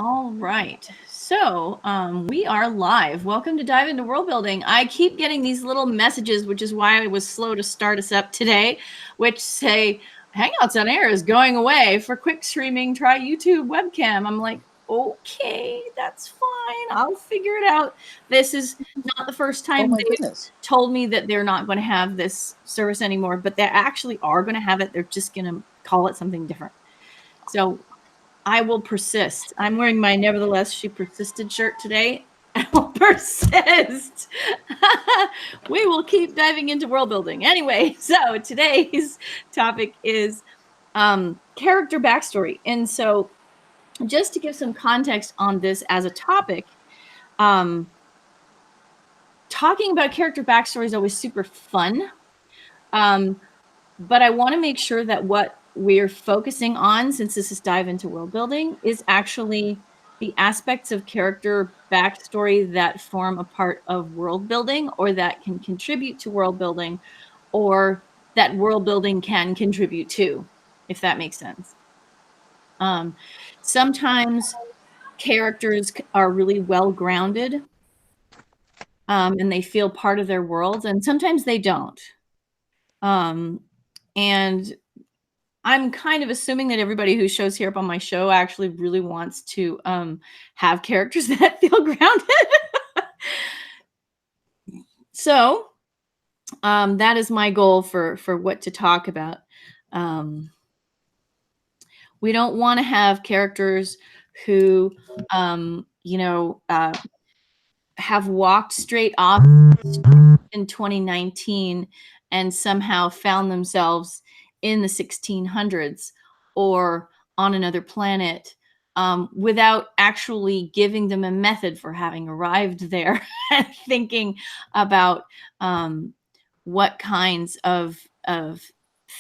All right. So we are live. Welcome to Dive into World Building. I keep getting these little messages, which is why I was slow to start us up today, which say Hangouts on Air is going away for quick streaming. Try YouTube webcam. I'm like, okay, that's fine. I'll figure it out. This is not the first time they've told me that they're not going to have this service anymore, but they actually are going to have it. They're just going to call it something different. So I will persist. I'm wearing my Nevertheless She Persisted shirt today. I will persist. We will keep diving into world building. Anyway, so today's topic is character backstory. And so just to give some context on this as a topic, talking about character backstory is always super fun. But I want to make sure that what we're focusing on, since this is Dive into World Building, is actually the aspects of character backstory that form a part of world building or that can contribute to world building or that world building can contribute to, if that makes sense. Sometimes characters are really well grounded and they feel part of their worlds, and sometimes they don't. And I'm kind of assuming that everybody who shows here up on my show actually really wants to have characters that feel grounded. So that is my goal for what to talk about. We don't want to have characters who, have walked straight off in 2019 and somehow found themselves in the 1600s or on another planet without actually giving them a method for having arrived there and thinking about what kinds of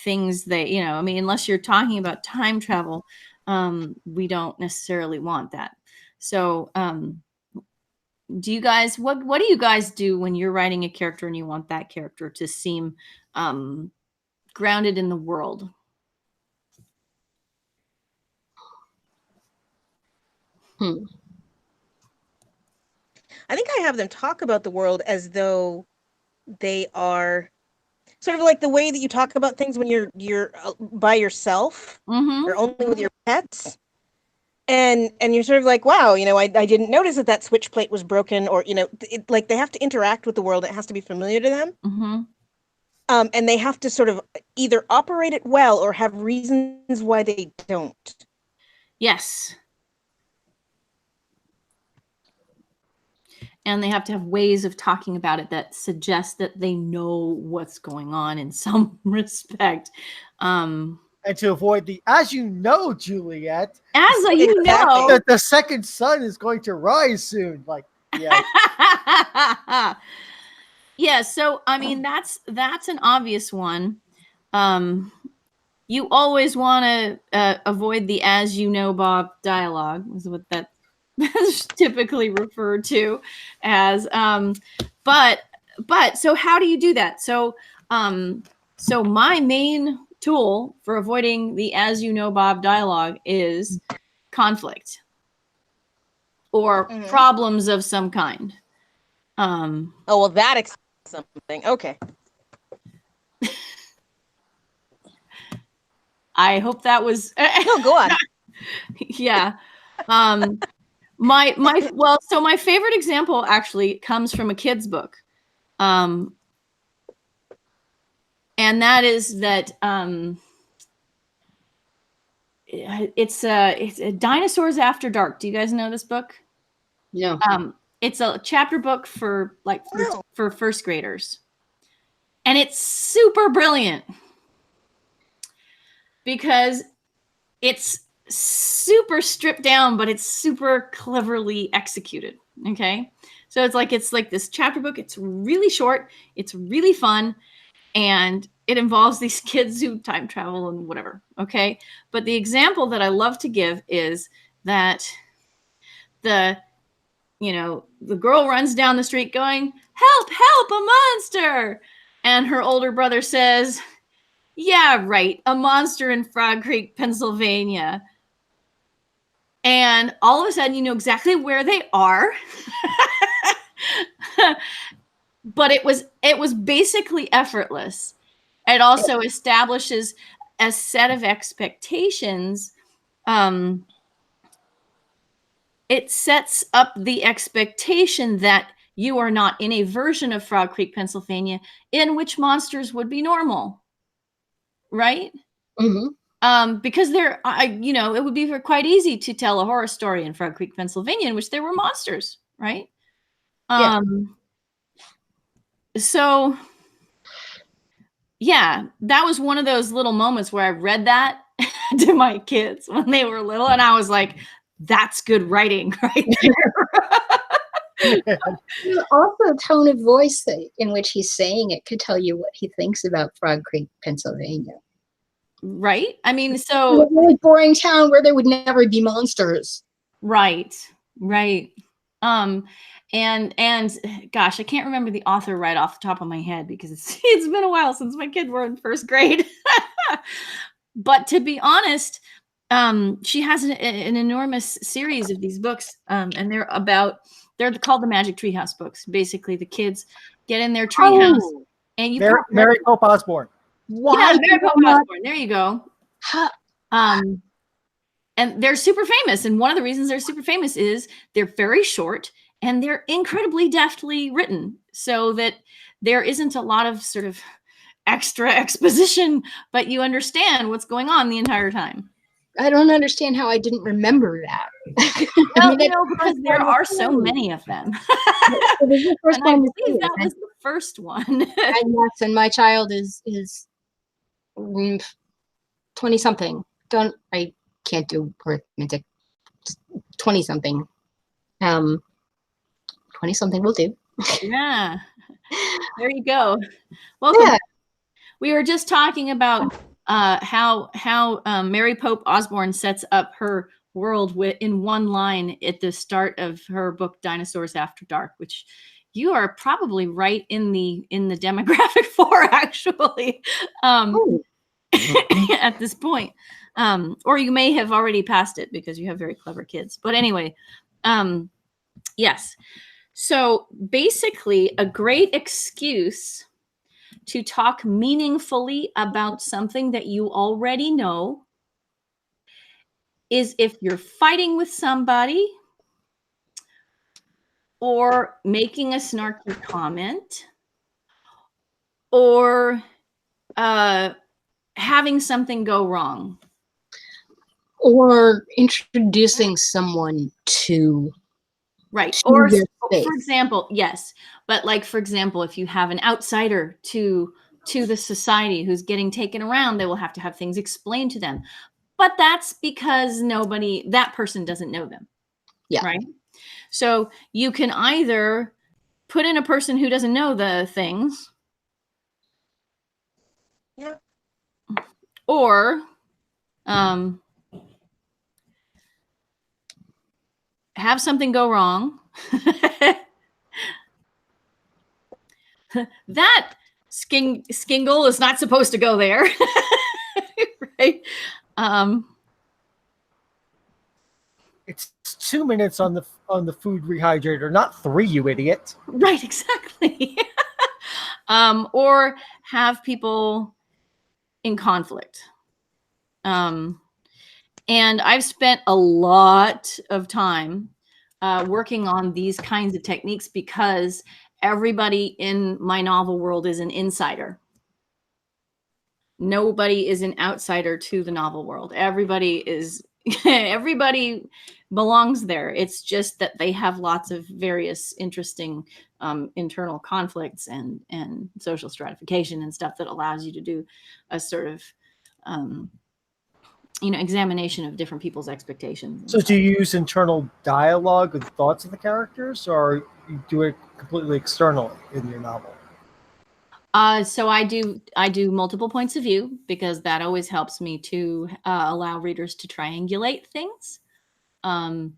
things they, unless you're talking about time travel, we don't necessarily want that. So do you guys, what do you guys do when you're writing a character and you want that character to seem grounded in the world? I think I have them talk about the world as though they are sort of like the way that you talk about things when you're by yourself or only with your pets. And you're sort of like, wow, I didn't notice that switch plate was broken, or, like they have to interact with the world. It has to be familiar to them. And they have to sort of either operate it well or have reasons why they don't. Yes. And they have to have ways of talking about it that suggest that they know what's going on in some respect. And to avoid the, as you know, Juliet, that the second sun is going to rise soon. Like, yeah. Yeah, so I mean that's an obvious one. You always want to avoid the "as you know, Bob" dialogue. Is what that's typically referred to as. But so how do you do that? So so my main tool for avoiding the "as you know, Bob" dialogue is conflict or problems of some kind. Oh, well, that explains something. Okay. I hope that was. No, go on. Yeah. So my favorite example actually comes from a kid's book. And that is that it's Dinosaurs After Dark. Do you guys know this book? No. It's a chapter book for for first graders. And it's super brilliant because it's super stripped down, but it's super cleverly executed. Okay. So it's like this chapter book. It's really short. It's really fun. And it involves these kids who time travel and whatever. Okay. But the example that I love to give is that the girl runs down the street going, "Help, help, a monster." And her older brother says, "Yeah, right. A monster in Frog Creek, Pennsylvania." And all of a sudden, you know exactly where they are. But it was basically effortless. It also establishes a set of expectations. It sets up the expectation that you are not in a version of Frog Creek, Pennsylvania, in which monsters would be normal, right? Because there, you know, it would be quite easy to tell a horror story in Frog Creek, Pennsylvania, in which there were monsters, right? So, yeah, that was one of those little moments where I read that to my kids when they were little, and I was like, "That's good writing, right there." Also, the tone of voice in which he's saying it could tell you what he thinks about Frog Creek, Pennsylvania. Right? I mean, so a really boring town where there would never be monsters. Right. And gosh, I can't remember the author right off the top of my head because it's been a while since my kids were in first grade. But to be honest, she has an enormous series of these books, and they're called the Magic Treehouse books. Basically, the kids get in their treehouse, and you Mary Pope Osborne. Yeah, Mary Pope Osborne. There you go. And they're super famous. And one of the reasons they're super famous is they're very short and they're incredibly deftly written, so that there isn't a lot of sort of extra exposition, but you understand what's going on the entire time. I don't understand how I didn't remember that. Well, because there are so many of them. The first one that was the first one. And yes, and my child is 20-something. I can't do arithmetic. 20-something. 20-something will do. Yeah. There you go. Welcome. Yeah. We were just talking about how Mary Pope Osborne sets up her world in one line at the start of her book Dinosaurs After Dark, which you are probably right in the demographic for, actually, at this point. Or you may have already passed it because you have very clever kids. But anyway, yes. So basically, a great excuse to talk meaningfully about something that you already know is if you're fighting with somebody or making a snarky comment or having something go wrong. Or introducing someone to or for example, yes, but like, for example, if you have an outsider to the society who's getting taken around, they will have to have things explained to them, but that's because that person doesn't know them. Yeah. Right. So you can either put in a person who doesn't know the things, yeah, or have something go wrong. That Skingle is not supposed to go there. Right? It's 2 minutes on the food rehydrator, not 3, you idiot. Right, exactly. Or have people in conflict. And I've spent a lot of time working on these kinds of techniques because everybody in my novel world is an insider. Nobody is an outsider to the novel world. Everybody belongs there. It's just that they have lots of various interesting internal conflicts and social stratification and stuff that allows you to do a sort of examination of different people's expectations. So do you use internal dialogue with thoughts of the characters, or you do it completely external in your novel? So I do multiple points of view because that always helps me to allow readers to triangulate things. And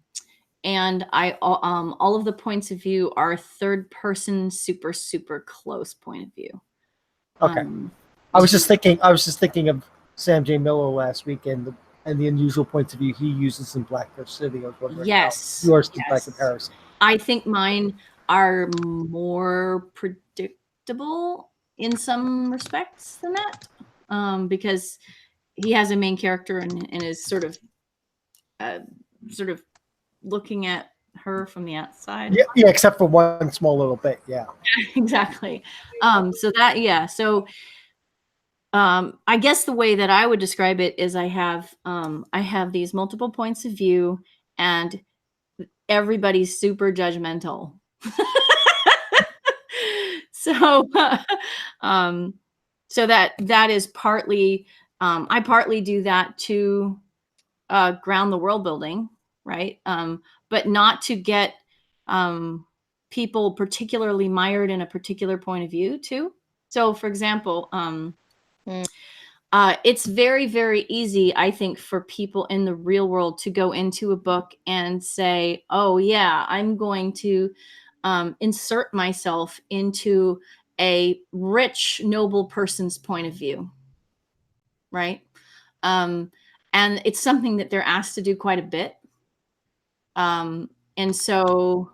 I all of the points of view are third person, super, super close point of view. Okay. I was just thinking of Sam J. Miller last week and and the unusual points of view he uses in Blackfish City. I was wondering Yes. how yours did by Yes. comparison. I think mine are more predictable in some respects than that, because he has a main character and is sort of looking at her from the outside. Yeah, except for one small little bit. Yeah, exactly. So that, yeah. So I guess the way that I would describe it is I have these multiple points of view, and everybody's super judgmental. So, so that is partly, I partly do that to ground the world building, right? But not to get people particularly mired in a particular point of view too. So, for example, it's very, very easy, I think, for people in the real world to go into a book and say, oh, yeah, I'm going to insert myself into a rich, noble person's point of view, right? And it's something that they're asked to do quite a bit. And so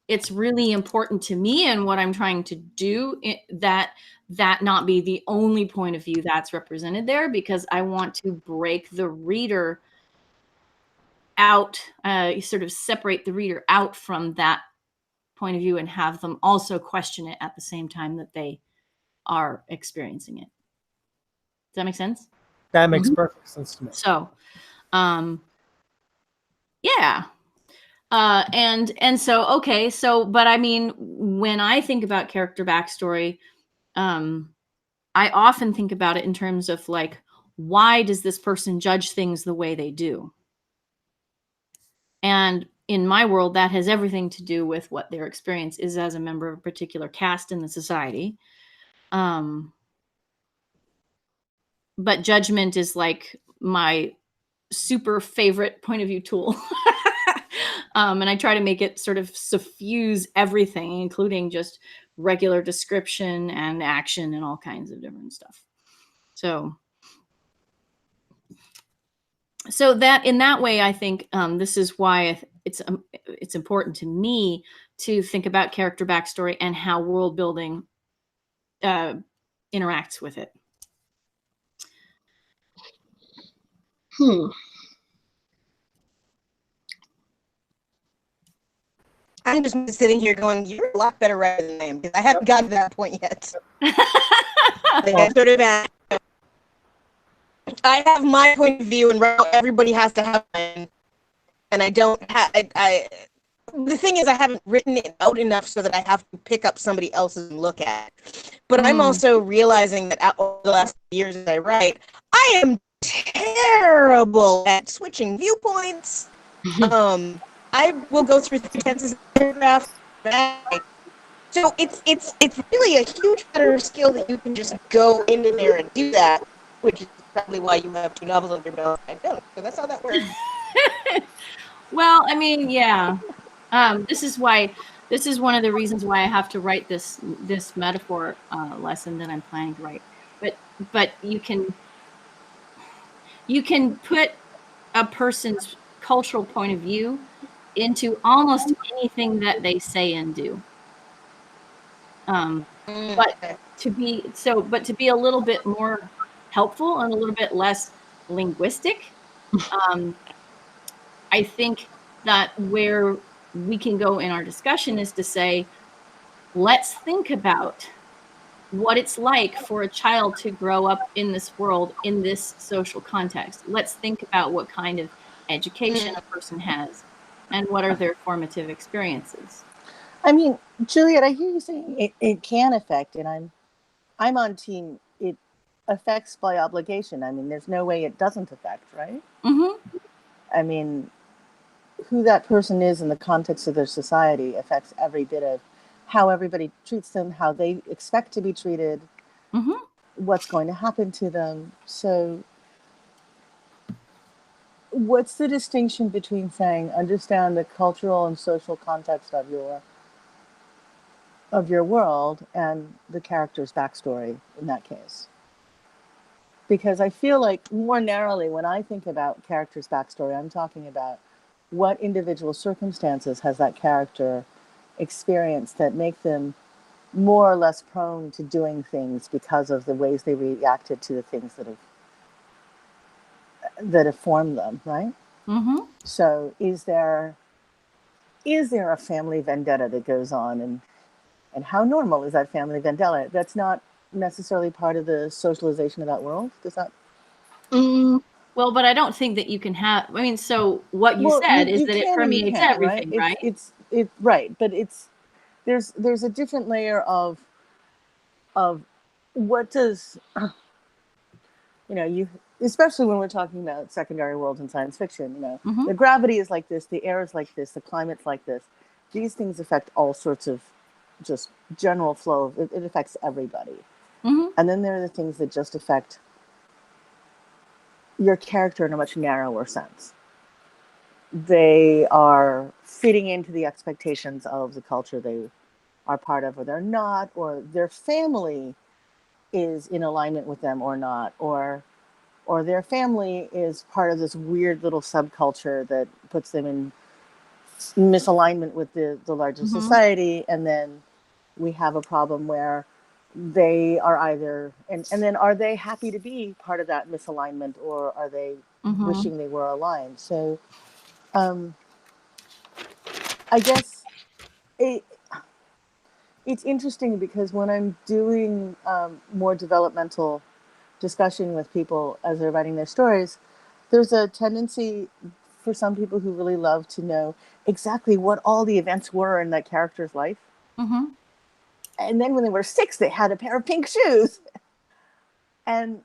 it's really important to me and what I'm trying to do that not be the only point of view that's represented there, because I want to break the reader out, sort of separate the reader out from that point of view and have them also question it at the same time that they are experiencing it. Does that make sense? that makes perfect sense to me. So, yeah. And so, okay, so, but I mean, when I think about character backstory, I often think about it in terms of like, why does this person judge things the way they do? And in my world, that has everything to do with what their experience is as a member of a particular caste in the society. But judgment is like my super favorite point of view tool. And I try to make it sort of suffuse everything, including just regular description and action and all kinds of different stuff. So that in that way, I think this is why it's important to me to think about character backstory and how world building interacts with it. I'm just sitting here going, you're a lot better writer than I am, because I haven't gotten to that point yet. Like, I sort of I have my point of view, and right now everybody has to have mine. And I don't have, the thing is, I haven't written it out enough so that I have to pick up somebody else's and look at it. But I'm also realizing that over the last years as I write, I am terrible at switching viewpoints. I will go through the tenses of paragraphs. So it's really a huge better skill that you can just go into there and do that, which is probably why you have 2 novels under your belt. I don't, so that's how that works. Well, I mean, yeah. This is one of the reasons why I have to write this metaphor lesson that I'm planning to write. But you can put a person's cultural point of view into almost anything that they say and do. But to be a little bit more helpful and a little bit less linguistic, I think that where we can go in our discussion is to say, let's think about what it's like for a child to grow up in this world, in this social context. Let's think about what kind of education a person has and what are their formative experiences. I mean, Juliet, I hear you saying it can affect, and I'm on team it affects by obligation. I mean, there's no way it doesn't affect, right? I mean, who that person is in the context of their society affects every bit of how everybody treats them, how they expect to be treated, what's going to happen to them. So what's the distinction between saying understand the cultural and social context of your world and the character's backstory in that case? because I feel like more narrowly, when I think about character's backstory, I'm talking about what individual circumstances has that character experienced that make them more or less prone to doing things because of the ways they reacted to the things that have formed them, right? Mm-hmm. So is there a family vendetta that goes on, and how normal is that family vendetta? That's not necessarily part of the socialization of that world. Does that? Well, but I don't think that you can have. I mean, so what you said is You that it can and you permeates can't, everything, right? It's right, but there's a different layer of what does you, especially when we're talking about secondary worlds in science fiction. Mm-hmm. The gravity is like this, the air is like this, the climate's like this. These things affect all sorts of just general flow. It affects everybody. Mm-hmm. And then there are the things that just affect your character in a much narrower sense. They are fitting into the expectations of the culture they are part of, or they're not, or their family is in alignment with them or not, or their family is part of this weird little subculture that puts them in misalignment with the larger Mm-hmm. society. And then we have a problem where they are either, and then are they happy to be part of that misalignment, or are they Mm-hmm. wishing they were aligned? So I guess it's interesting because when I'm doing more developmental discussion with people as they're writing their stories, there's a tendency for some people who really love to know exactly what all the events were in that character's life. Mm-hmm. And then when they were 6, they had a pair of pink shoes. And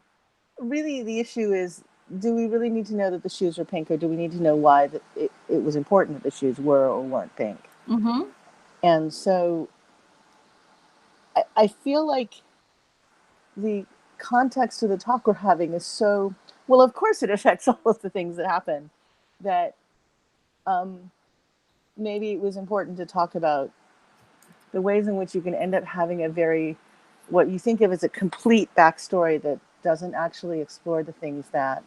really the issue is, do we really need to know that the shoes were pink, or do we need to know why it was important that the shoes were or weren't pink? Mm-hmm. And so I feel like the context of the talk we're having is so, well, of course it affects all of the things that happen, that maybe it was important to talk about the ways in which you can end up having a very, what you think of as a complete backstory that doesn't actually explore the things that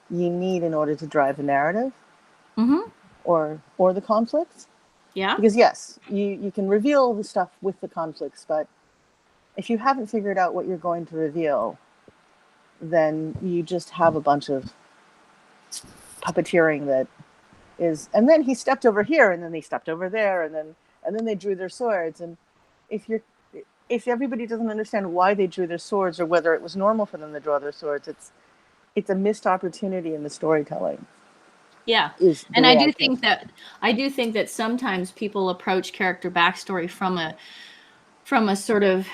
you need in order to drive the narrative. Mm-hmm. or the conflicts. Yeah. Because yes, you can reveal the stuff with the conflicts, but if you haven't figured out what you're going to reveal, then you just have a bunch of puppeteering that is, and then he stepped over here, and then they stepped over there, and then they drew their swords. And if everybody doesn't understand why they drew their swords, or whether it was normal for them to draw their swords, it's a missed opportunity in the storytelling. Yeah. And I do think that sometimes people approach character backstory from a sort of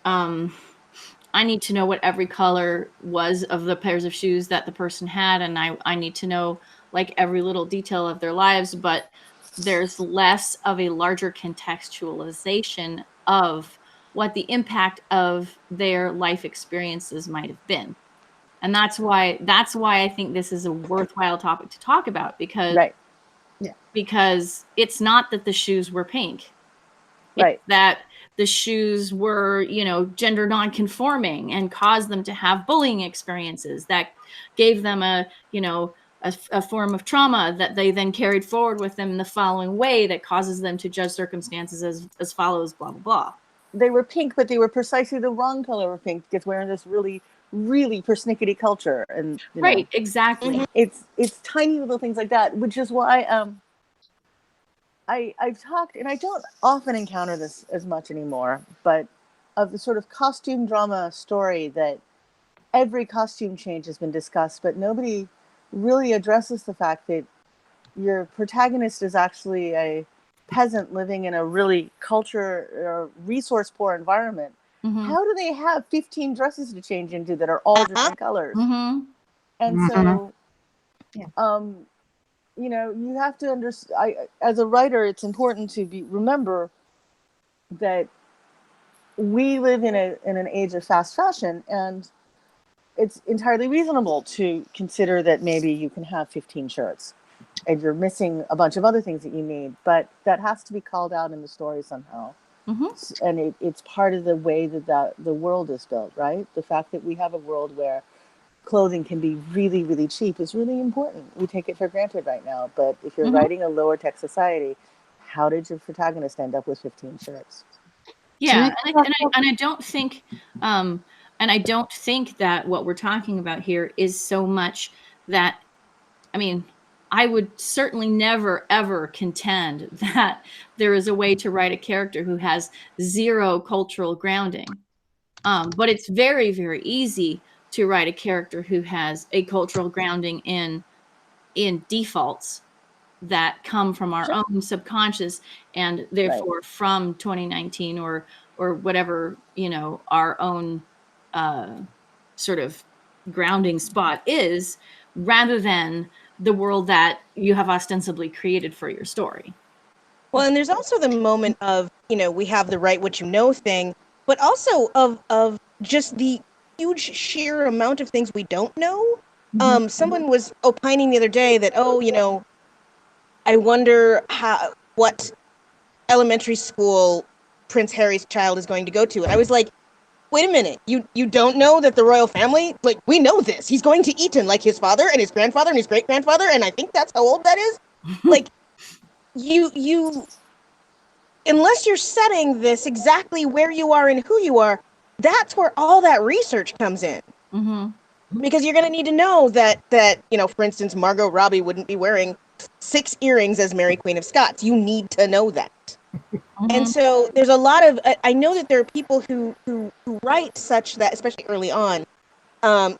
I need to know what every color was of the pairs of shoes that the person had, and I need to know like every little detail of their lives, but there's less of a larger contextualization of what the impact of their life experiences might have been. And that's why I think this is a worthwhile topic to talk about, because Right. because it's not that the shoes were pink. Right. It's that the shoes were, gender non-conforming and caused them to have bullying experiences that gave them a form of trauma that they then carried forward with them in the following way that causes them to judge circumstances as follows, blah, blah, blah. They were pink, but they were precisely the wrong color of pink, because we're in this really, really persnickety culture. And right, exactly. It's tiny little things like that, which is why I've talked, and I don't often encounter this as much anymore, but of the sort of costume drama story that every costume change has been discussed, but nobody really addresses the fact that your protagonist is actually a peasant living in a really culture or resource poor environment. Mm-hmm. How do they have 15 dresses to change into that are all different colors? Mm-hmm. And so, you have to understand, as a writer, it's important to remember that we live in an age of fast fashion, and it's entirely reasonable to consider that maybe you can have 15 shirts and you're missing a bunch of other things that you need, but that has to be called out in the story somehow. Mm-hmm. And it's part of the way that the world is built, right? The fact that we have a world where clothing can be really, really cheap is really important. We take it for granted right now. But if you're writing a lower tech society, how did your protagonist end up with 15 shirts? Yeah, and I don't think that what we're talking about here is so much that, I mean, I would certainly never ever contend that there is a way to write a character who has zero cultural grounding. But it's very, very easy to write a character who has a cultural grounding in defaults that come from our own subconscious, and therefore from 2019 or whatever, our own sort of grounding spot is, rather than the world that you have ostensibly created for your story. Well, and there's also the moment of, we have the write what you know thing, but also of just the huge sheer amount of things we don't know. Someone was opining the other day that, I wonder what elementary school Prince Harry's child is going to go to. And I was like, wait a minute, you don't know that the royal family, like, we know this. He's going to Eton like his father and his grandfather and his great-grandfather, and I think that's how old that is. Like, you unless you're setting this exactly where you are and who you are, that's where all that research comes in. Because you're going to need to know that, for instance, Margot Robbie wouldn't be wearing 6 earrings as Mary Queen of Scots. You need to know that. And so there's a lot of, I know that there are people who write such that, especially early on,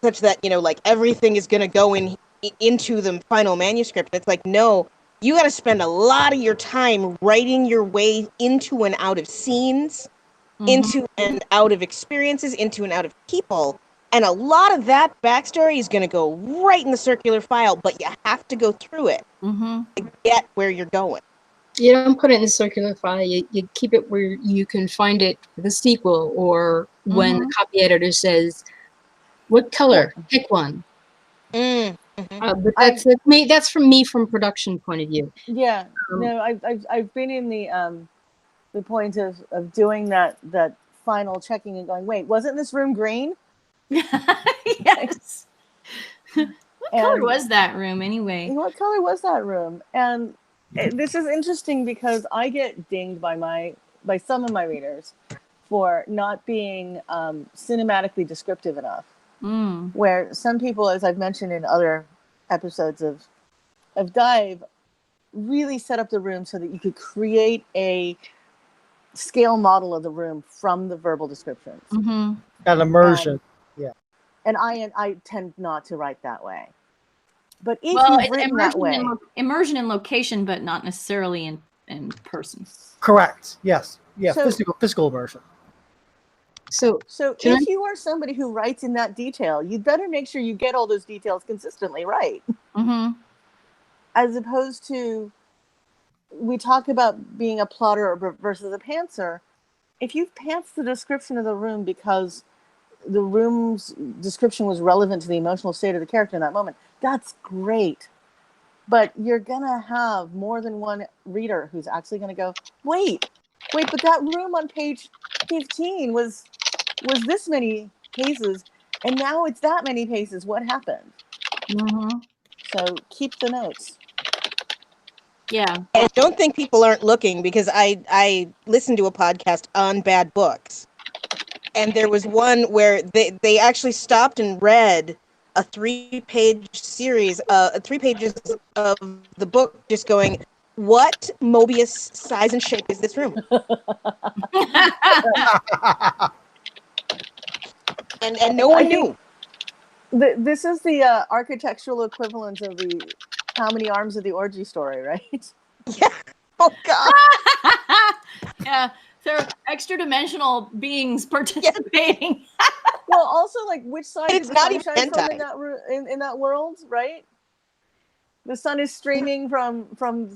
such that, like, everything is going to go into the final manuscript. It's like, no, you got to spend a lot of your time writing your way into and out of scenes, into and out of experiences, into and out of people. And a lot of that backstory is going to go right in the circular file, but you have to go through it to get where you're going. You don't put it in the circular file. You keep it where you can find it for the sequel, or when the copy editor says, "What color? Pick one." But that's from me, from production point of view. Yeah, no, I've been in the point of doing that final checking and going, wait, wasn't this room green? Yes. What color was that room anyway? What color was that room? And this is interesting because I get dinged by some of my readers for not being cinematically descriptive enough. Where some people, as I've mentioned in other episodes of Dive, really set up the room so that you could create a scale model of the room from the verbal descriptions. That immersion. And I tend not to write that way. But if you've written that way, immersion in location, but not necessarily in person. Correct. Yes. Yeah. So, physical immersion. So if you are somebody who writes in that detail, you'd better make sure you get all those details consistently right. As opposed to, we talk about being a plotter versus a pantser. If you've pantsed the description of the room because the room's description was relevant to the emotional state of the character in that moment, that's great. But you're going to have more than one reader who's actually going to go, wait, but that room on page 15 was this many paces, and now it's that many paces. What happened? So keep the notes. Yeah. I don't think people aren't looking, because I listened to a podcast on bad books. And there was one where they actually stopped and read a 3-page series, 3 pages of the book, just going, what Mobius size and shape is this room? and no one knew. This is the architectural equivalent of the how many arms of the orgy story, right? Yeah. Oh, God. Yeah. There are extra dimensional beings participating. Well, also, like, which side it's is the not sun even shine from in that world, right? The sun is streaming from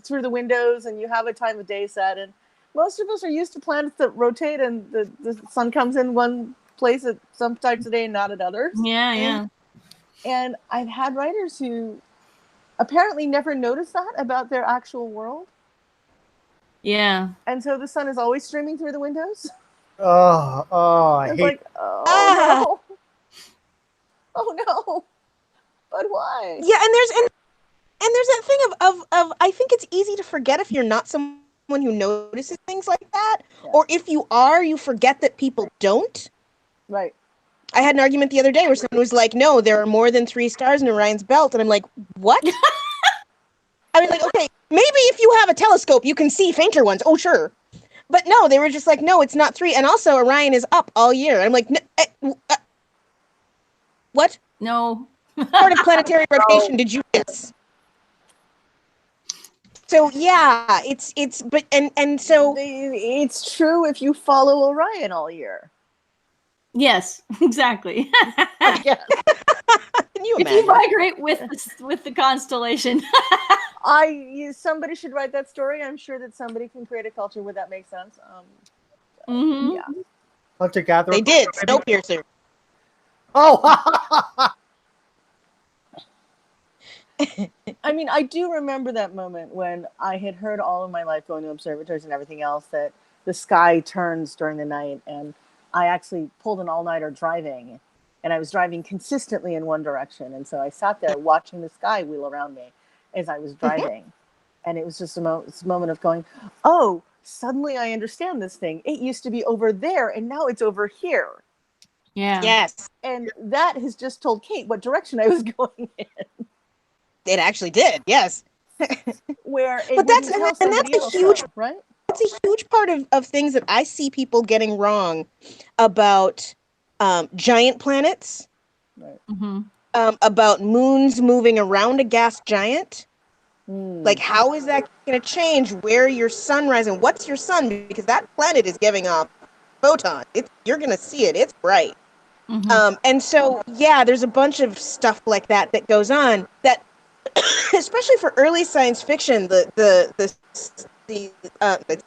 through the windows, and you have a time of day set. And most of us are used to planets that rotate, and the sun comes in one place at some types of day and not at others. Yeah. And I've had writers who apparently never noticed that about their actual world. Yeah. And so the sun is always streaming through the windows. I hate. Like, oh no. But why? Yeah, and there's that thing of I think it's easy to forget if you're not someone who notices things like that, or if you are, you forget that people don't. Right. I had an argument the other day where someone was like, "No, there are more than 3 stars in Orion's belt," and I'm like, "What?" I was like, "Okay, maybe if you have a telescope, you can see fainter ones. Oh, sure." But no, they were just like, "No, it's not 3." And also, Orion is up all year. I'm like, "What? No. Part of planetary rotation did you miss?" So yeah, but and so it's true if you follow Orion all year. Yes, exactly. Can you If imagine? you migrate with the constellation. Somebody should write that story. I'm sure that somebody can create a culture where that makes sense. Yeah. Hunter Gatherer. They did. Snowpiercer. Oh. I mean, I do remember that moment when I had heard all of my life going to observatories and everything else that the sky turns during the night, and I actually pulled an all-nighter driving, and I was driving consistently in one direction, and so I sat there watching the sky wheel around me as I was driving, and it was just a moment of going, oh, suddenly I understand this thing. It used to be over there, and now it's over here. Yeah. Yes. And that has just told Kate what direction I was going in. It actually did, yes. Where but that's a huge right? That's a huge part of things that I see people getting wrong about giant planets, right. About moons moving around a gas giant. Like, how is that going to change where your sun rises and what's your sun? Because that planet is giving off photons. You're going to see it. It's bright. And so, yeah, there's a bunch of stuff like that goes on that, especially for early science fiction, it's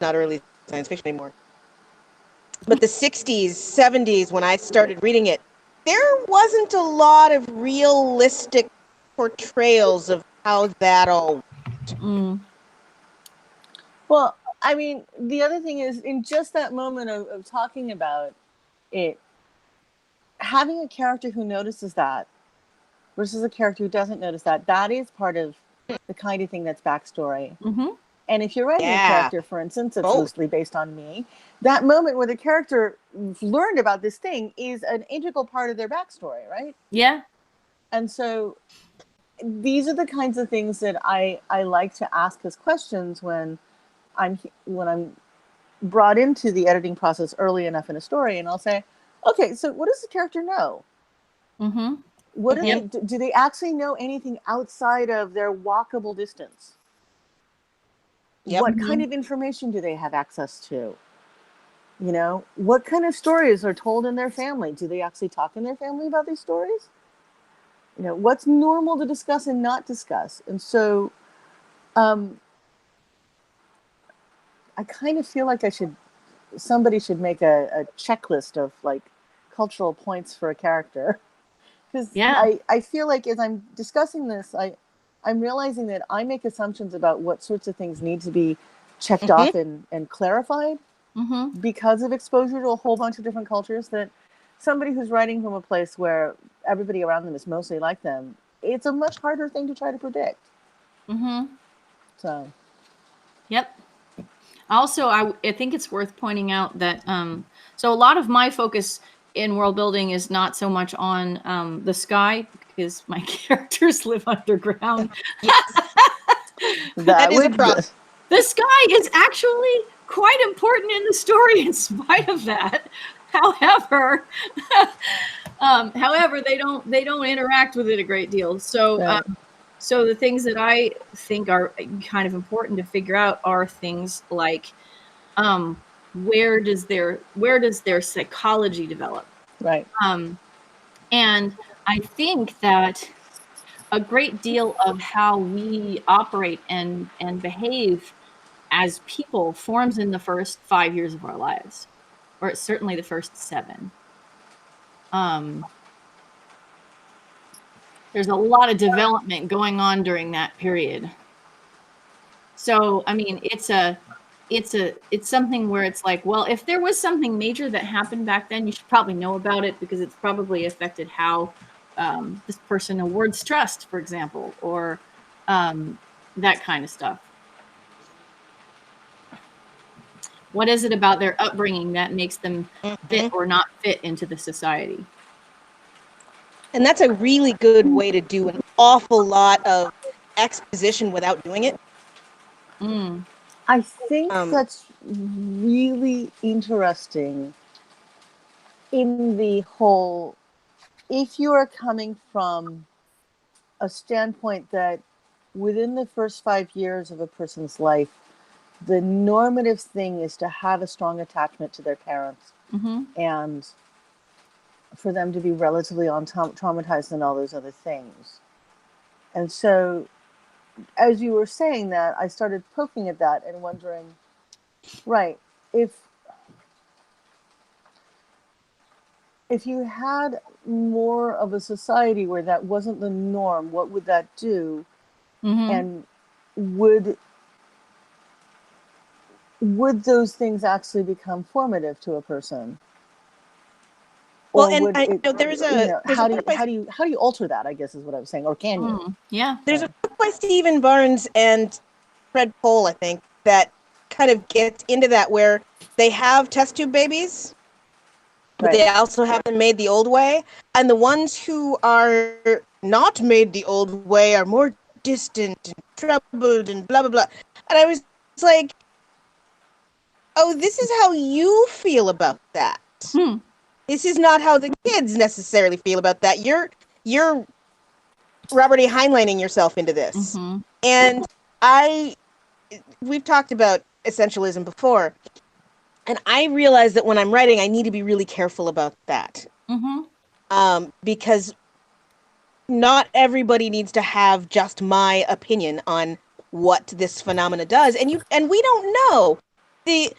not early science fiction anymore, but the 60s, 70s, when I started reading it, there wasn't a lot of realistic portrayals of how that all worked. Well, I mean, the other thing is, in just that moment of talking about it, having a character who notices that versus a character who doesn't notice that is part of the kind of thing that's backstory. And if you're writing a character, for instance, that's loosely based on me, that moment where the character learned about this thing is an integral part of their backstory, right? Yeah. And so these are the kinds of things that I like to ask as questions when I'm brought into the editing process early enough in a story, and I'll say, okay, so what does the character know? What do they actually know anything outside of their walkable distance? What kind of information do they have access to? You know, what kind of stories are told in their family? Do they actually talk in their family about these stories? You know, what's normal to discuss and not discuss? And so I kind of feel like somebody should make a checklist of like cultural points for a character. Because I feel like as I'm discussing this, I'm realizing that I make assumptions about what sorts of things need to be checked off and clarified because of exposure to a whole bunch of different cultures, that somebody who's writing from a place where everybody around them is mostly like them, it's a much harder thing to try to predict. So. Yep. Also, I think it's worth pointing out that so a lot of my focus in world building is not so much on the sky, because my characters live underground. That is a problem. The sky is actually quite important in the story in spite of that. However, they don't interact with it a great deal. So so the things that I think are kind of important to figure out are things like where does their psychology develop? Right. And I think that a great deal of how we operate and behave as people forms in the first 5 years of our lives, or certainly the first 7. There's a lot of development going on during that period. So, I mean, it's something where it's like, well, if there was something major that happened back then, you should probably know about it because it's probably affected how this person awards trust, for example, or that kind of stuff. What is it about their upbringing that makes them fit or not fit into the society? And that's a really good way to do an awful lot of exposition without doing it. I think that's really interesting in the whole, if you are coming from a standpoint that within the first 5 years of a person's life, the normative thing is to have a strong attachment to their parents and for them to be relatively traumatized and all those other things. And so as you were saying that, I started poking at that and wondering, right, if you had more of a society where that wasn't the norm, what would that do? And would those things actually become formative to a person? Well, or and would I it, know there's how do you alter that, I guess is what I was saying, or can you? Yeah. There's a book by Stephen Barnes and Fred Pohl, I think, that kind of gets into that, where they have test tube babies, but they also have them made the old way. And the ones who are not made the old way are more distant and troubled and blah, blah, blah. And I was like, oh, this is how you feel about that. This is not how the kids necessarily feel about that. You're Robert E. Heinleining yourself into this. And we've talked about essentialism before. And I realize that when I'm writing, I need to be really careful about that. Because not everybody needs to have just my opinion on what this phenomena does. And we don't know. The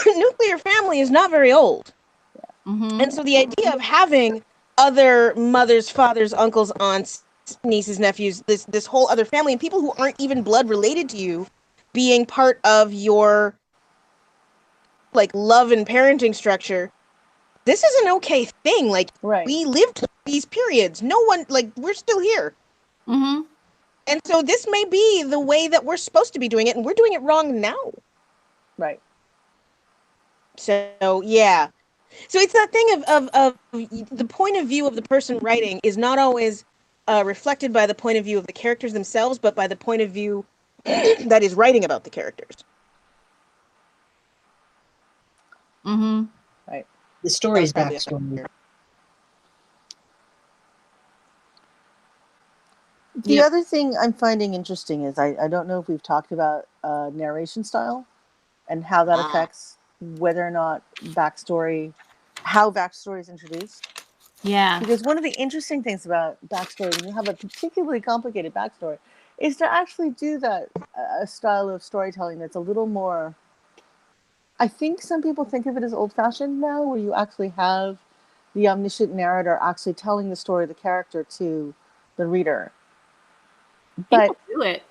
nuclear family is not very old. And so the idea of having other mothers, fathers, uncles, aunts, nieces, nephews, this whole other family, and people who aren't even blood related to you being part of your like love and parenting structure, this is an okay thing. Like, we lived these periods. No one, like, we're still here. And so this may be the way that we're supposed to be doing it, and we're doing it wrong now. Right. So, yeah. So it's that thing of the point of view of the person writing is not always reflected by the point of view of the characters themselves, but by the point of view that is writing about the characters. Right. The story's backstory. The other thing I'm finding interesting is I don't know if we've talked about narration style and how that affects whether or not how backstory is introduced. Yeah. Because one of the interesting things about backstory, when you have a particularly complicated backstory, is to actually do that a style of storytelling that's a little more. I think some people think of it as old-fashioned now, where you actually have the omniscient narrator actually telling the story of the character to the reader. But people do it.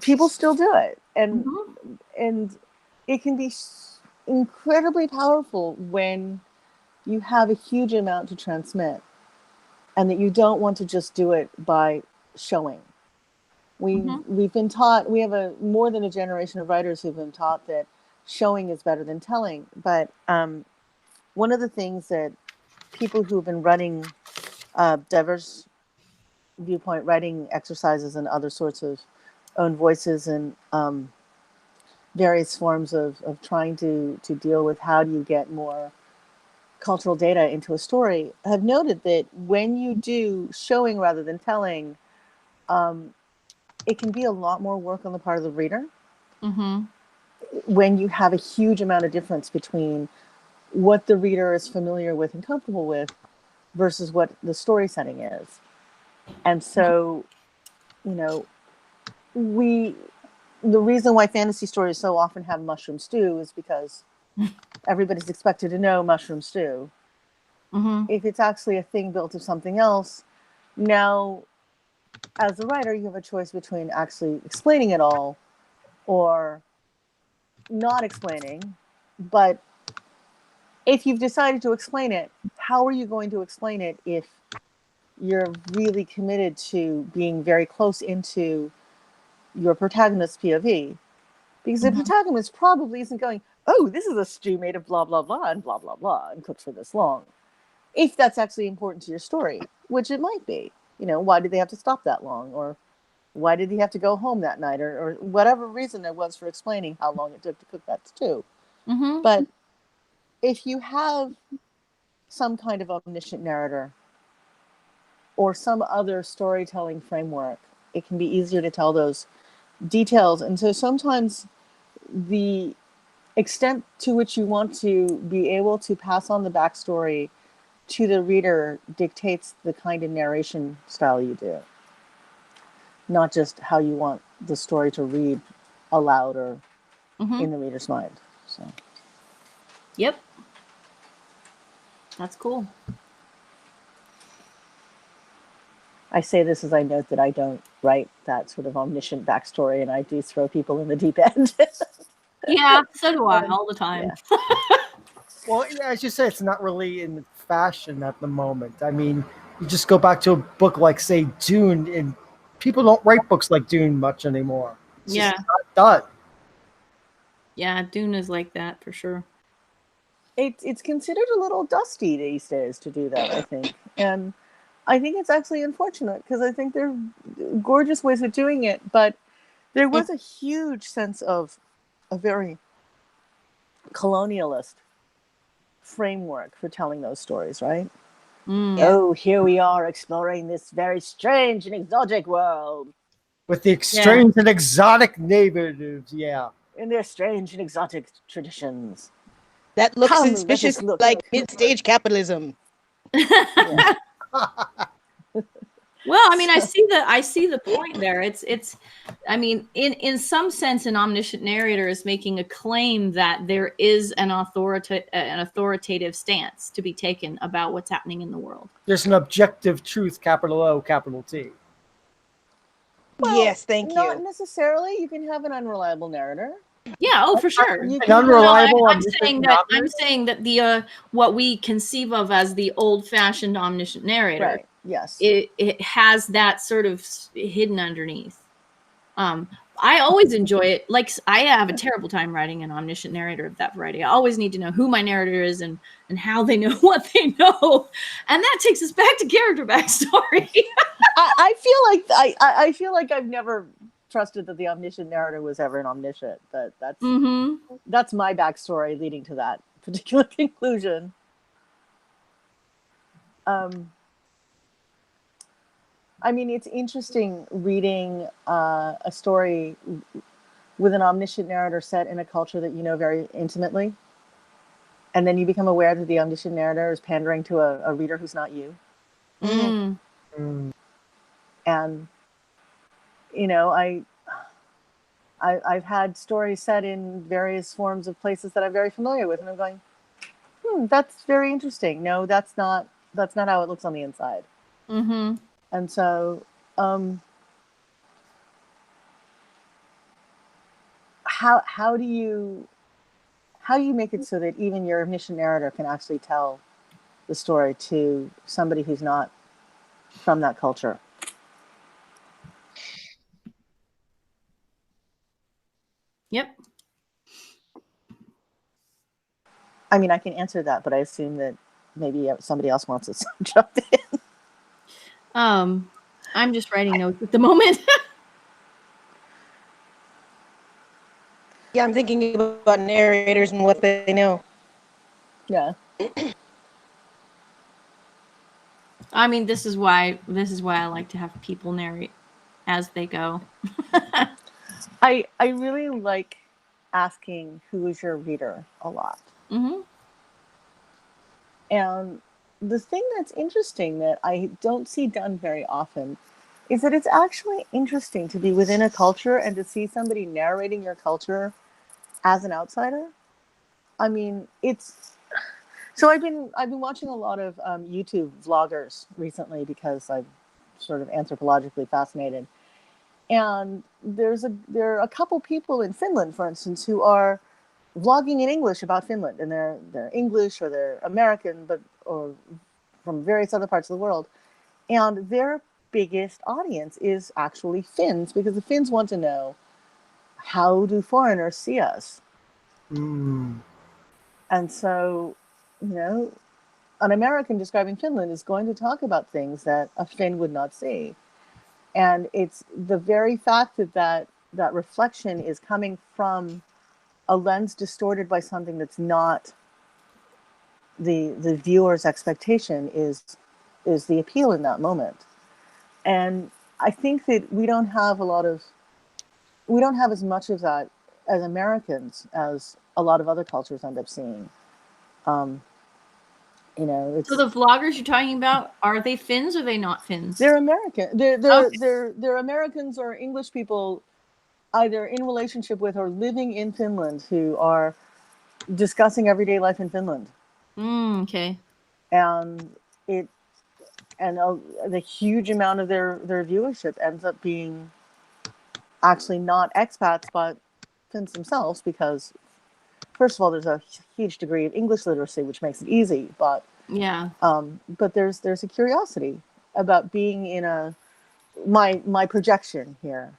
People still do it, and it can be incredibly powerful when you have a huge amount to transmit, and that you don't want to just do it by showing. We've been taught, we have more than a generation of writers who've been taught that showing is better than telling. But one of the things that people who've been running diverse viewpoint writing exercises and other sorts of own voices and various forms of trying to deal with how do you get more cultural data into a story have noted that when you do showing rather than telling, it can be a lot more work on the part of the reader. When you have a huge amount of difference between what the reader is familiar with and comfortable with versus what the story setting is. And so, the reason why fantasy stories so often have mushroom stew is because everybody's expected to know mushroom stew. If it's actually a thing built of something else, now, as a writer, you have a choice between actually explaining it all or not explaining. But if you've decided to explain it, how are you going to explain it if you're really committed to being very close into your protagonist's POV. Because the protagonist probably isn't going, oh, this is a stew made of blah, blah, blah, and blah, blah, blah, and cooked for this long. If that's actually important to your story, which it might be. You know, why did they have to stop that long? Or why did he have to go home that night? Or whatever reason there was for explaining how long it took to cook that stew. But if you have some kind of omniscient narrator or some other storytelling framework, it can be easier to tell those details. And so sometimes the extent to which you want to be able to pass on the backstory to the reader dictates the kind of narration style you do, not just how you want the story to read aloud or in the reader's mind. So, yep, that's cool. I say this as I note that I don't write that sort of omniscient backstory, and I do throw people in the deep end. Yeah, so do I all the time. Yeah. Well, as you say, it's not really in fashion at the moment. I mean, you just go back to a book like, say, Dune, and people don't write books like Dune much anymore. It's just not done. Yeah, Dune is like that for sure. It's considered a little dusty these days to do that, I think. And I think it's actually unfortunate because I think they're gorgeous ways of doing it. But there was a huge sense of a very colonialist framework for telling those stories, right? Oh, here we are exploring this very strange and exotic world. With the strange and exotic neighborhoods, And their strange and exotic traditions. That looks suspicious like mid-stage capitalism. Well, I mean, I see the point there. It's I mean, in some sense, an omniscient narrator is making a claim that there is an authoritative stance to be taken about what's happening in the world. There's an objective truth, capital O, capital T. Well, yes, thank you. Not necessarily. You can have an unreliable narrator. Yeah, oh, for sure. An unreliable. I'm saying that the what we conceive of as the old-fashioned omniscient narrator, right? Yes, it has that sort of hidden underneath. I always enjoy it. Like, I have a terrible time writing an omniscient narrator of that variety. I always need to know who my narrator is and how they know what they know, and that takes us back to character backstory. I feel like I've never trusted that the omniscient narrator was ever an omniscient, but that's my backstory leading to that particular conclusion. I mean, it's interesting reading a story with an omniscient narrator set in a culture that you know very intimately, and then you become aware that the omniscient narrator is pandering to a reader who's not you. And you know, I've had stories set in various forms of places that I'm very familiar with, and I'm going, that's very interesting. No, that's not how it looks on the inside. And so, how do you make it so that even your omniscient narrator can actually tell the story to somebody who's not from that culture? Yep. I mean, I can answer that, but I assume that maybe somebody else wants to jump in. I'm just writing notes at the moment. Yeah, I'm thinking about narrators and what they know. Yeah. I mean, this is why I like to have people narrate as they go. I really like asking who is your reader a lot. And the thing that's interesting that I don't see done very often is that it's actually interesting to be within a culture and to see somebody narrating your culture as an outsider. I mean, so I've been watching a lot of YouTube vloggers recently because I'm sort of anthropologically fascinated. And there are a couple people in Finland, for instance, who are vlogging in English about Finland, and they're English or they're American, or from various other parts of the world. And their biggest audience is actually Finns, because the Finns want to know, how do foreigners see us? And so, an American describing Finland is going to talk about things that a Finn would not see. And it's the very fact that reflection is coming from a lens distorted by something that's not the viewer's expectation is the appeal in that moment. And I think that we don't have as much of that as Americans as a lot of other cultures end up seeing. So the vloggers you're talking about, are they Finns or are they not Finns? They're American. They're Americans or English people, either in relationship with or living in Finland, who are discussing everyday life in Finland. Okay. And the huge amount of their viewership ends up being actually not expats, but Finns themselves, because first of all, there's a huge degree of English literacy, which makes it easy. But but there's a curiosity about being in my projection here,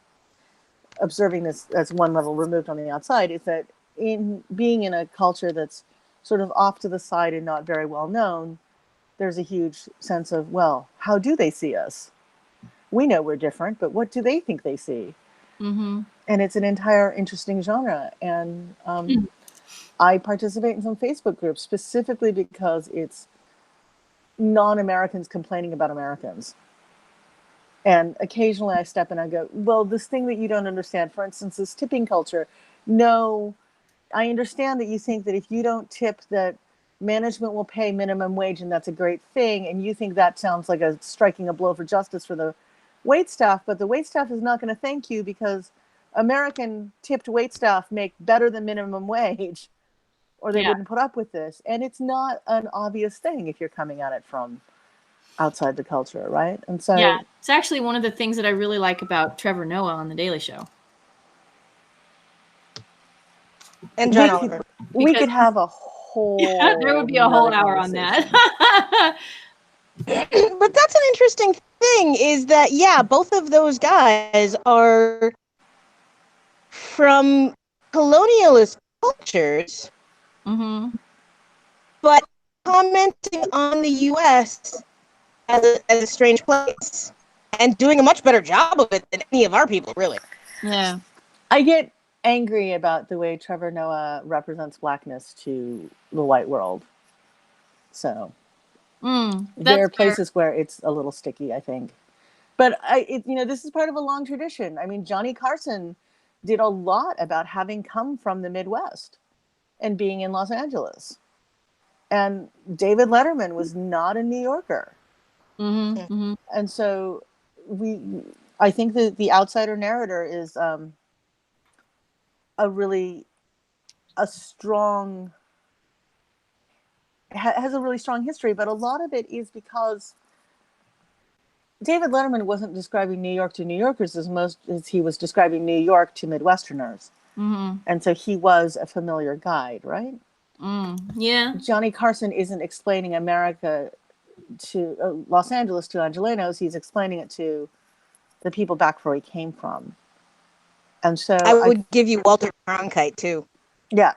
observing this as one level removed on the outside, is that in being in a culture that's sort of off to the side and not very well known, there's a huge sense of, well, how do they see us? We know we're different, but what do they think they see? And it's an entire interesting genre. And I participate in some Facebook groups specifically because it's non-Americans complaining about Americans. And occasionally I step in and I go, well, this thing that you don't understand, for instance, this tipping culture. No, I understand that you think that if you don't tip, that management will pay minimum wage, and that's a great thing. And you think that sounds like striking a blow for justice for the wait staff, but the wait staff is not going to thank you, because American tipped wait staff make better than minimum wage, or they wouldn't put up with this. And it's not an obvious thing if you're coming at it from outside the culture, right? And so it's actually one of the things that I really like about Trevor Noah on The Daily Show. And John Oliver. We could have a whole there would be a whole hour on that. But that's an interesting thing, is that both of those guys are from colonialist cultures, but commenting on the U.S. as a strange place, and doing a much better job of it than any of our people, really. Yeah. I get angry about the way Trevor Noah represents blackness to the white world. So there are places where it's a little sticky, I think. But this is part of a long tradition. I mean, Johnny Carson did a lot about having come from the Midwest and being in Los Angeles. And David Letterman was not a New Yorker. And so I think that the outsider narrator is has a really strong history, but a lot of it is because David Letterman wasn't describing New York to New Yorkers as much as he was describing New York to Midwesterners. And so he was a familiar guide, right? Johnny Carson isn't explaining America to Los Angeles to Angelenos. He's explaining it to the people back where he came from. And so I would give you Walter Cronkite too. Yeah.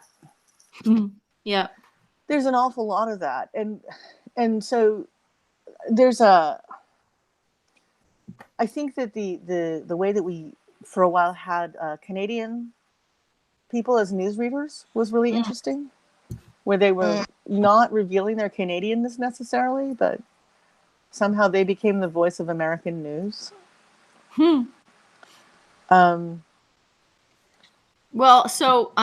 Yeah. There's an awful lot of that. And so I think that the way that we for a while had Canadian people as newsreaders was really interesting, where they were not revealing their Canadianness necessarily, but somehow they became the voice of American news. Well, so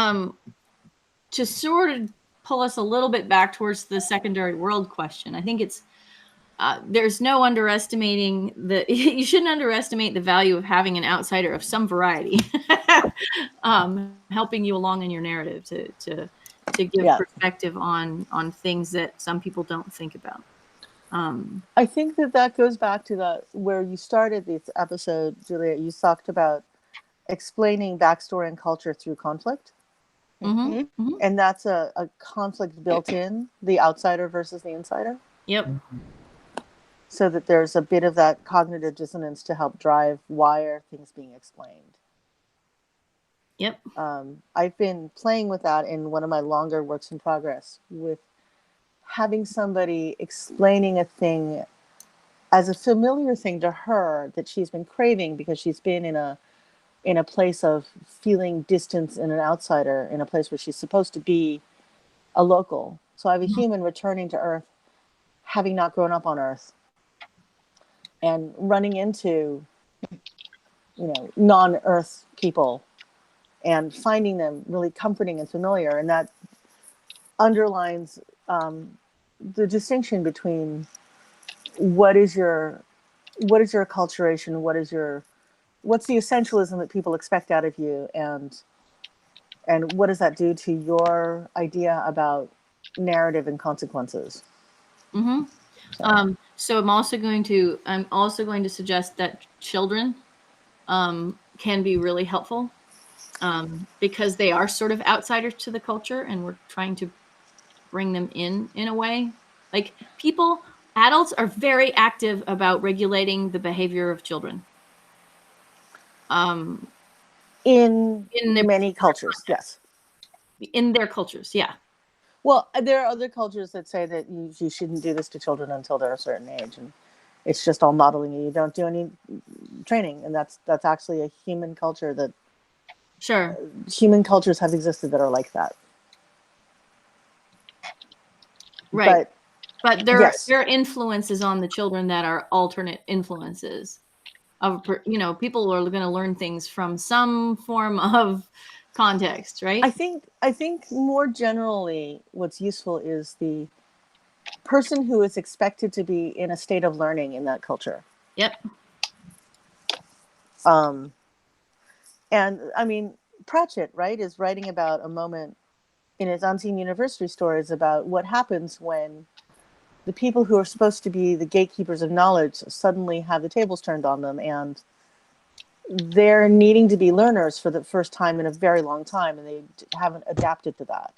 to sort of pull us a little bit back towards the secondary world question, I think it's there's no underestimating you shouldn't underestimate the value of having an outsider of some variety helping you along in your narrative to give perspective on things that some people don't think about. I think that goes back to where you started this episode, Juliet. You talked about explaining backstory and culture through conflict. And that's a conflict built in, the outsider versus the insider. Yep. so that there's a bit of that cognitive dissonance to help drive why are things being explained. Yep. I've been playing with that in one of my longer works in progress, with having somebody explaining a thing as a familiar thing to her that she's been craving because she's been in a place of feeling distance and an outsider, in a place where she's supposed to be a local. So I have a human returning to Earth, having not grown up on Earth, and running into, non-Earth people and finding them really comforting and familiar. And that underlines the distinction between what is your acculturation, what's the essentialism that people expect out of you, and what does that do to your idea about narrative and consequences. So I'm also going to suggest that children can be really helpful, because they are sort of outsiders to the culture, and we're trying to bring them in a way. Like, adults are very active about regulating the behavior of children. In many cultures, yes. In their cultures, yeah. Well, there are other cultures that say that you shouldn't do this to children until they're a certain age, and it's just all modeling, and you don't do any training, and that's actually a human culture that. Sure. Human cultures have existed that are like that. Right. But their influences on the children that are alternate influences of, people are going to learn things from some form of context, right? I think more generally what's useful is the person who is expected to be in a state of learning in that culture. Yep. And I mean, Pratchett, right, is writing about a moment in his Unseen University stories about what happens when the people who are supposed to be the gatekeepers of knowledge suddenly have the tables turned on them, and they're needing to be learners for the first time in a very long time, and they haven't adapted to that.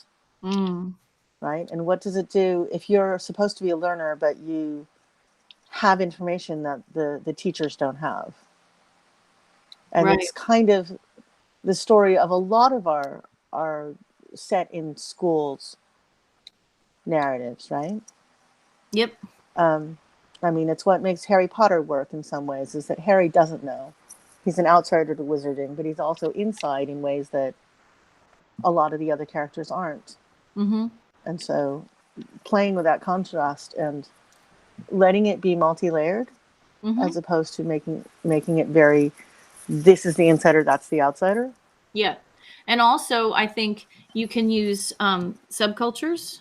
Right? And what does it do if you're supposed to be a learner, but you have information that the teachers don't have? And It's kind of the story of a lot of our set in schools narratives, right? Yep. I mean, it's what makes Harry Potter work in some ways, is that Harry doesn't know. He's an outsider to wizarding, but he's also inside in ways that a lot of the other characters aren't. And so playing with that contrast and letting it be multi-layered, as opposed to making it very, this is the insider, that's the outsider. Yeah. And also, I think you can use subcultures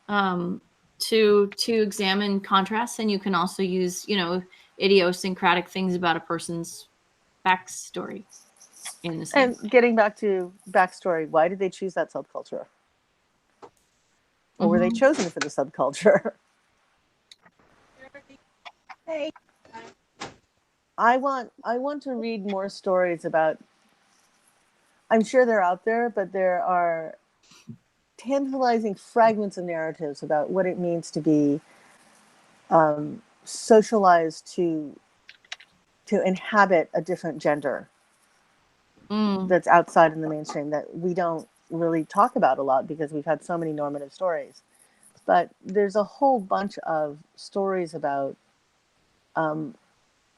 to examine contrasts, and you can also use, idiosyncratic things about a person's backstory. And getting back to Backstory, why did they choose that subculture? Or were they chosen for the subculture? Hey. I want to read more stories about, I'm sure they're out there, but there are tantalizing fragments of narratives about what it means to be socialized to inhabit a different gender that's outside in the mainstream, that we don't really talk about a lot because we've had so many normative stories. But there's a whole bunch of stories about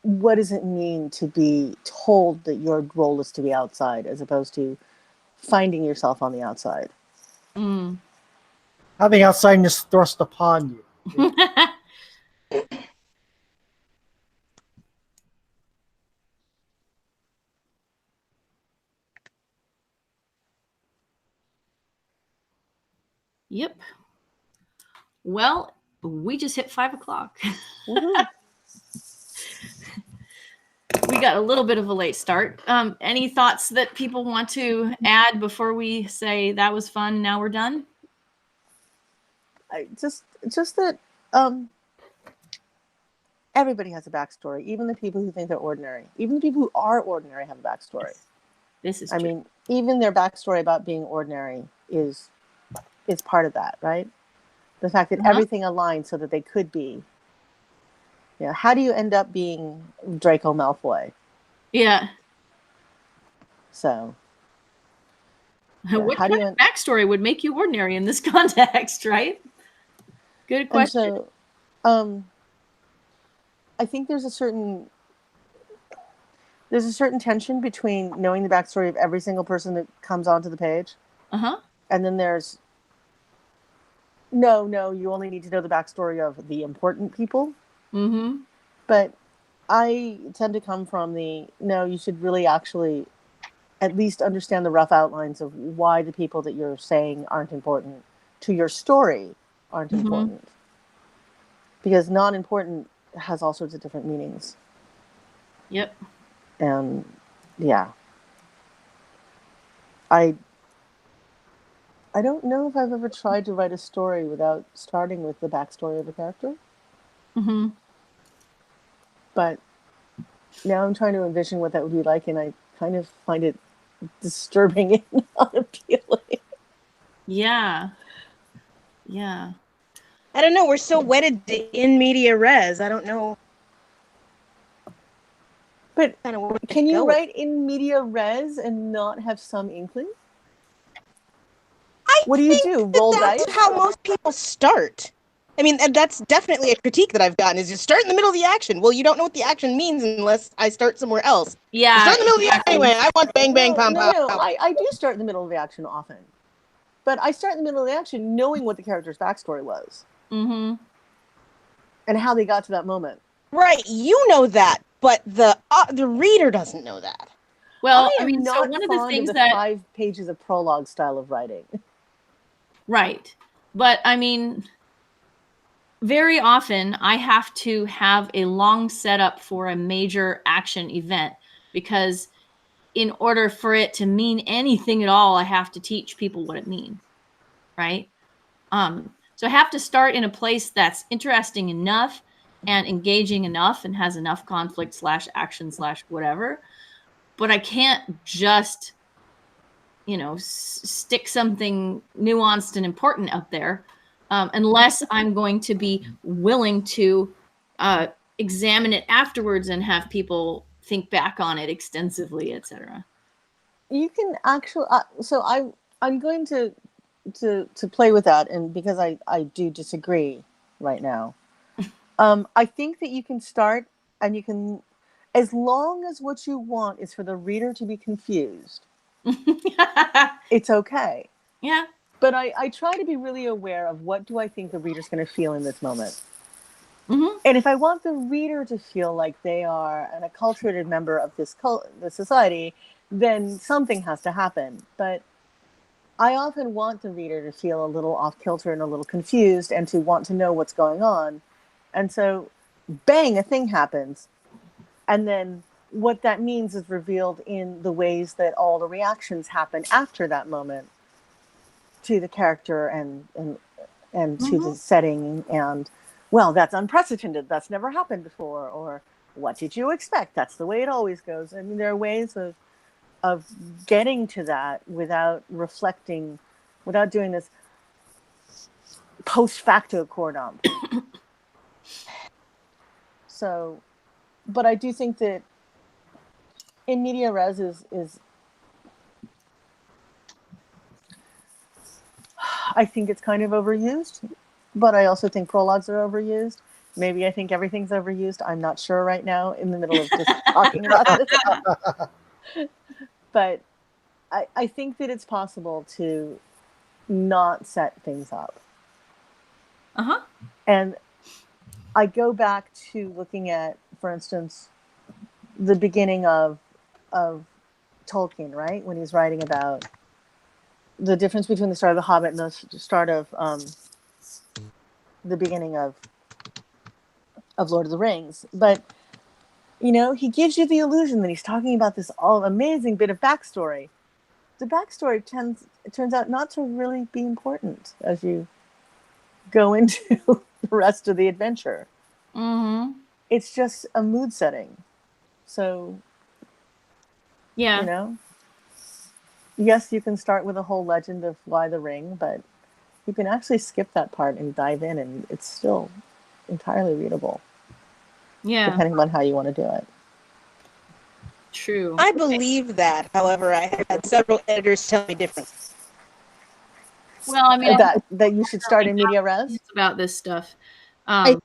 what does it mean to be told that your role is to be outside, as opposed to finding yourself on the outside. Having outsiderness thrust upon you. Yep. Well, we just hit 5 o'clock. We got a little bit of a late start. Any thoughts that people want to add before we say that was fun, now we're done? Just that everybody has a backstory. Even the people who think they're ordinary. Even the people who are ordinary have a backstory. This is true. I mean, even their backstory about being ordinary is part of that, right? The fact that everything aligns so that they could be Yeah. How do you end up being Draco Malfoy? Yeah. So. What kind of backstory would make you ordinary in this context, right? Good question. And so, I think there's a certain tension between knowing the backstory of every single person that comes onto the page. And then there's no, you only need to know the backstory of the important people. But I tend to come from no, you should really actually at least understand the rough outlines of why the people that you're saying aren't important to your story aren't important. Because non-important has all sorts of different meanings. Yep. And yeah. I don't know if I've ever tried to write a story without starting with the backstory of a character. But now I'm trying to envision what that would be like, and I kind of find it disturbing and unappealing. Yeah. Yeah. I don't know. We're so wedded to in media res. I don't know. But can you write in media res and not have some inkling? What do you do? Roll dice? That's how most people start. I mean, that's definitely a critique that I've gotten, is just start in the middle of the action. Well, you don't know what the action means unless I start somewhere else. Yeah. Start in the middle of the action anyway. I want bang, bang, pom, pom. No, I do start in the middle of the action often. But I start in the middle of the action knowing what the character's backstory was. And how they got to that moment. Right, you know that, but the reader doesn't know that. Well, I mean, so one of the things the that 5 pages of prologue style of writing. Right. But I mean, very often I have to have a long setup for a major action event, because in order for it to mean anything at all, I have to teach people what it means. Right. So I have to start in a place that's interesting enough and engaging enough and has enough conflict / action / whatever. But I can't just, stick something nuanced and important up there unless I'm going to be willing to examine it afterwards and have people think back on it extensively, etc. You can actually, so I'm going to play with that, and because I do disagree right now. I think that you can start, and you can, as long as what you want is for the reader to be confused, it's okay. Yeah. But I try to be really aware of what do I think the reader's going to feel in this moment. And if I want the reader to feel like they are an acculturated member of this society, then something has to happen. But I often want the reader to feel a little off kilter and a little confused and to want to know what's going on. And so, bang, a thing happens. And then what that means is revealed in the ways that all the reactions happen after that moment to the character and to the setting. And, well, that's unprecedented. That's never happened before. Or, what did you expect? That's the way it always goes. I mean, there are ways of getting to that without reflecting, without doing this post facto core dump. So, but I do think that in media res is I think it's kind of overused, but I also think prologues are overused. Maybe I think everything's overused. I'm not sure right now, in the middle of just talking about this. But I think that it's possible to not set things up. And I go back to looking at, for instance, the beginning of Tolkien, right? When he's writing about the difference between the start of The Hobbit and the start of the beginning of Lord of the Rings. But, he gives you the illusion that he's talking about this all amazing bit of backstory. The backstory turns out not to really be important as you go into the rest of the adventure. It's just a mood setting. So, yeah, yes, you can start with a whole legend of why the ring, but you can actually skip that part and dive in, and it's still entirely readable. Yeah. Depending on how you want to do it. True. I believe that. However, I have had several editors tell me different. Well, I mean, That you should start in media res about this stuff. I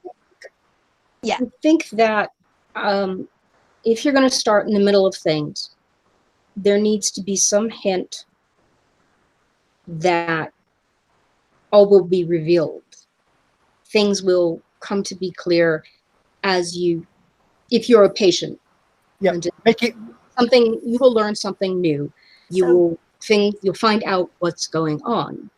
Yeah. think that if you're going to start in the middle of things, there needs to be some hint that all will be revealed. Things will come to be clear as you, if you're a patient. Yeah, make it something. You will learn something new. You'll find out what's going on.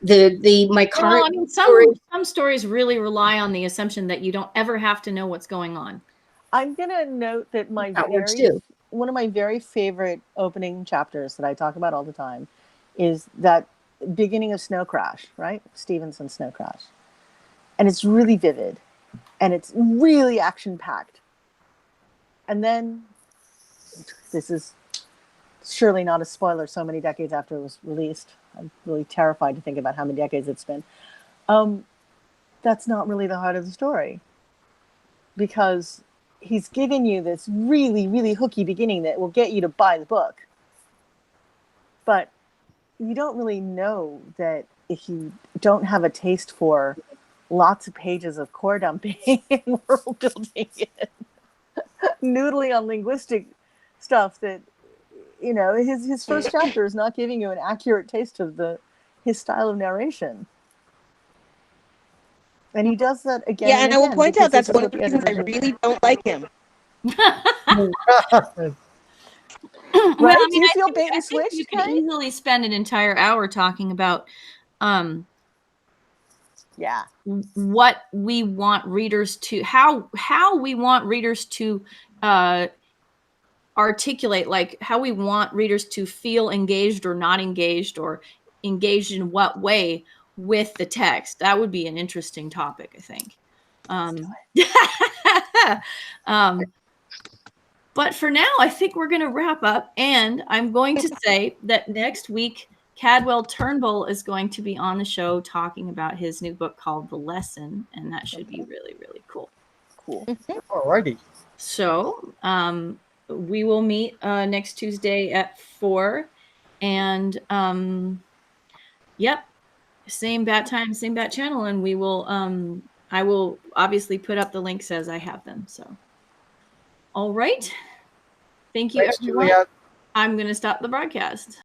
My current well, I mean, some stories really rely on the assumption that you don't ever have to know what's going on. I'm gonna note that one of my very favorite opening chapters that I talk about all the time is that beginning of Snow Crash, right? Stevenson's Snow Crash. And it's really vivid and it's really action packed. And then this is surely not a spoiler so many decades after it was released. I'm really terrified to think about how many decades it's been. That's not really the heart of the story, because he's given you this really, really hooky beginning that will get you to buy the book. But you don't really know that if you don't have a taste for lots of pages of core dumping and world building and noodling on linguistic stuff, that, you know, his first chapter is not giving you an accurate taste of his style of narration. And he does that again. Yeah, and I will point out that's one of the reasons I really don't like him. Right? Well, I mean, Do you feel bait and switched? You can easily spend an entire hour talking about what we want readers to, how we want readers to articulate, like how we want readers to feel engaged or not engaged, or engaged in what way with the text. That would be an interesting topic, I think. But for now, I think we're going to wrap up. And I'm going to say that next week, Cadwell Turnbull is going to be on the show talking about his new book called The Lesson. And that should be really, really cool. Cool. Alrighty. So we will meet next Tuesday at 4. And yep, same bat time, same bat channel. And we will, I will obviously put up the links as I have them. So. All right. Thank you, everyone. Juliet. I'm going to stop the broadcast.